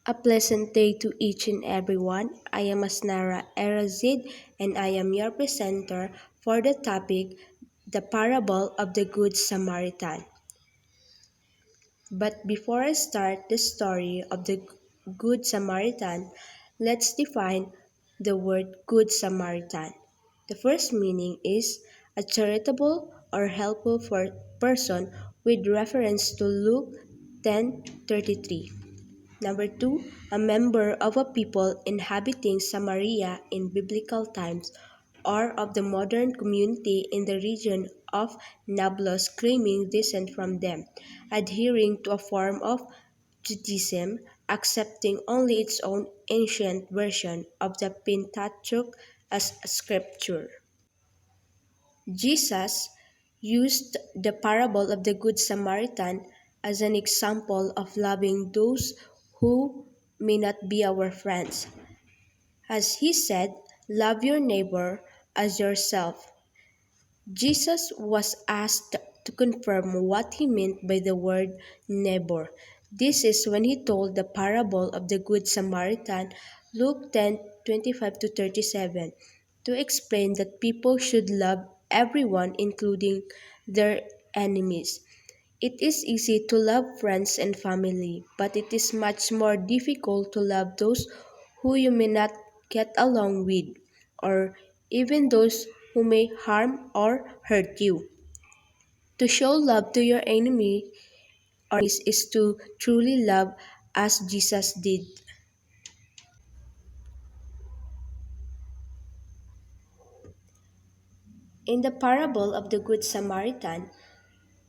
A pleasant day to each and everyone. I am Asnara Erazid and I am your presenter for the topic The Parable of the Good Samaritan. But before I start the story of the Good Samaritan, let's define the word Good Samaritan. The first meaning is a charitable or helpful person with reference to Luke 10:33. Number two, a member of a people inhabiting Samaria in biblical times or of the modern community in the region of Nablus claiming descent from them, adhering to a form of Judaism, accepting only its own ancient version of the Pentateuch as scripture. Jesus used the parable of the Good Samaritan as an example of loving those who may not be our friends. As he said, love your neighbor as yourself. Jesus was asked to confirm what he meant by the word neighbor. This is when he told the parable of the Good Samaritan, Luke 10:25 to 37, to explain that people should love everyone, including their enemies. It is easy to love friends and family, but it is much more difficult to love those who you may not get along with, or even those who may harm or hurt you. To show love to your enemy or enemies is to truly love as Jesus did. In the parable of the Good Samaritan,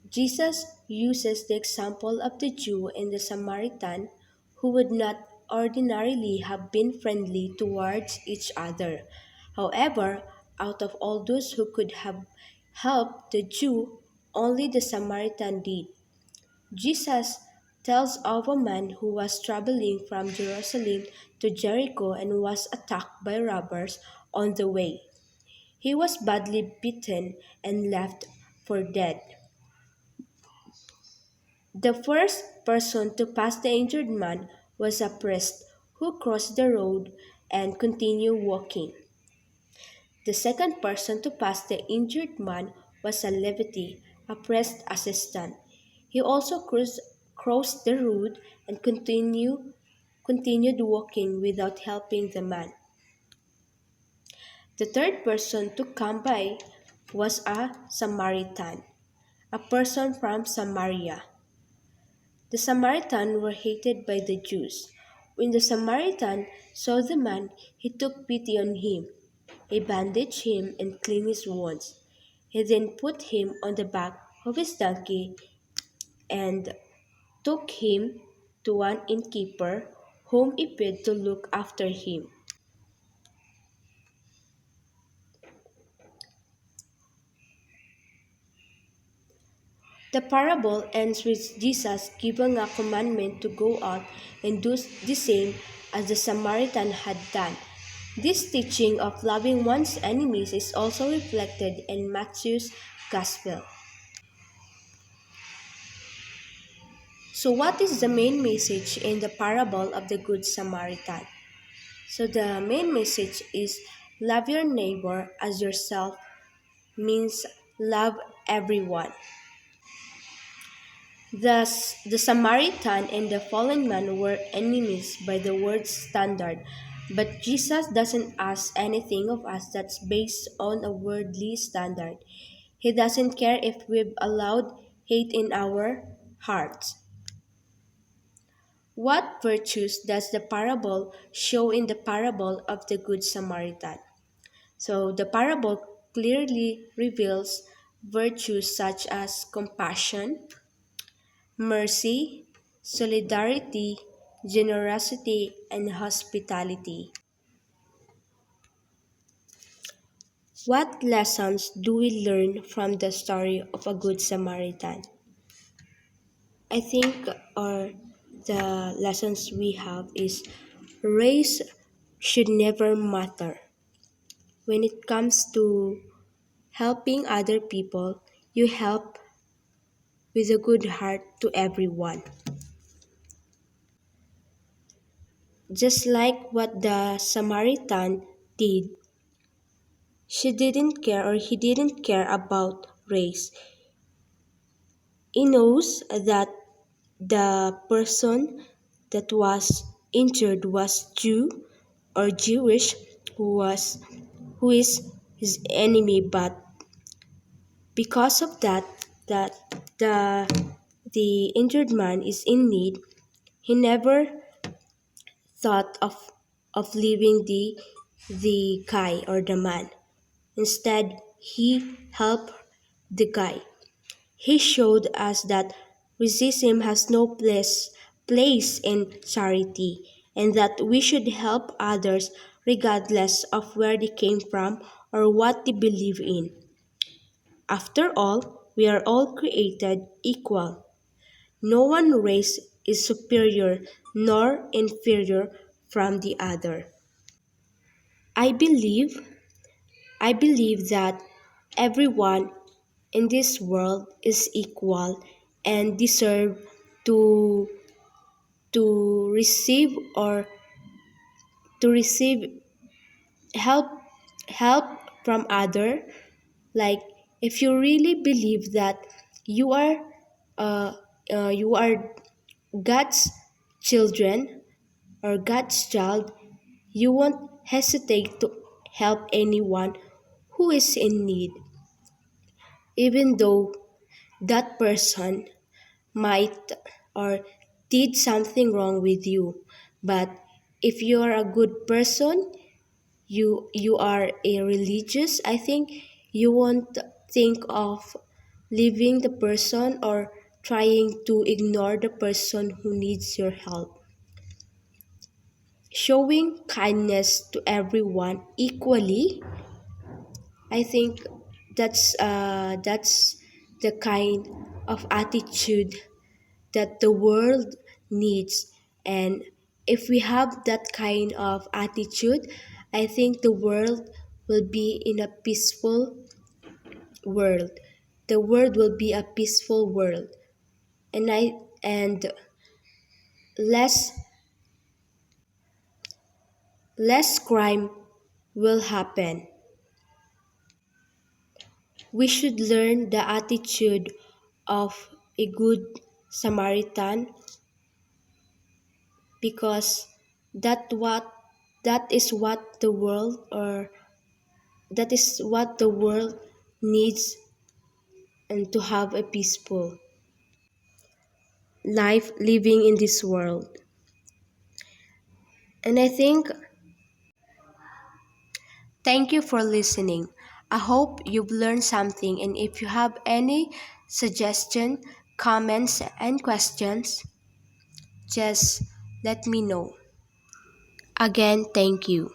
Jesus uses the example of the Jew and the Samaritan who would not ordinarily have been friendly towards each other. However, out of all those who could have helped the Jew, only the Samaritan did. Jesus tells of a man who was traveling from Jerusalem to Jericho and was attacked by robbers on the way. He was badly beaten and left for dead. The first person to pass the injured man was a priest who crossed the road and continued walking. The second person to pass the injured man was a Levite, a priest assistant. He also crossed the road and continued walking without helping the man. The third person to come by was a Samaritan, a person from Samaria. The Samaritans were hated by the Jews. When the Samaritan saw the man, he took pity on him. He bandaged him and cleaned his wounds. He then put him on the back of his donkey and took him to an innkeeper whom he paid to look after him. The parable ends with Jesus giving a commandment to go out and do the same as the Samaritan had done. This teaching of loving one's enemies is also reflected in Matthew's Gospel. So, what is the main message in the parable of the Good Samaritan? So, the main message is love your neighbor as yourself means love everyone. Thus, the Samaritan and the fallen man were enemies by the word's standard, but Jesus doesn't ask anything of us that's based on a worldly standard. He doesn't care if we've allowed hate in our hearts. What virtues does the parable show in the parable of the Good Samaritan? So, the parable clearly reveals virtues such as compassion, mercy, solidarity, generosity, and hospitality. What lessons do we learn from the story of a Good Samaritan? I think or the lessons we have is race should never matter. When it comes to helping other people, you help with a good heart to everyone. just like what the Samaritan did. She didn't care or he didn't care about race. He knows that the person that was injured was Jew or Jewish who is his enemy, but because of that the the injured man is in need, he never thought of leaving the guy or the man. Instead, he helped the guy. He showed us that racism has no place in charity, and that we should help others regardless of where they came from or what they believe in. After all, we are all created equal. No one race is superior nor inferior from the other. I believe I believe that everyone in this world is equal and deserve to receive or to receive help help from other. Like, if you really believe that you are uh, you are God's children or God's child, you won't hesitate to help anyone who is in need, even though that person might or did something wrong with you. But if you are a good person, you are a religious, I think you won't think of leaving the person or trying to ignore the person who needs your help. Showing kindness to everyone equally, I think that's the kind of attitude that the world needs. And if we have that kind of attitude, I think the world will be in a peaceful world. The world will be a peaceful world. And less less crime will happen. We should learn the attitude of a good Samaritan, because that what that is what the world or that is what the world needs, and to have a peaceful life living in this world. And I think, thank you for listening. I hope you've learned something, and if you have any suggestion, comments and questions, just let me know. Again, thank you.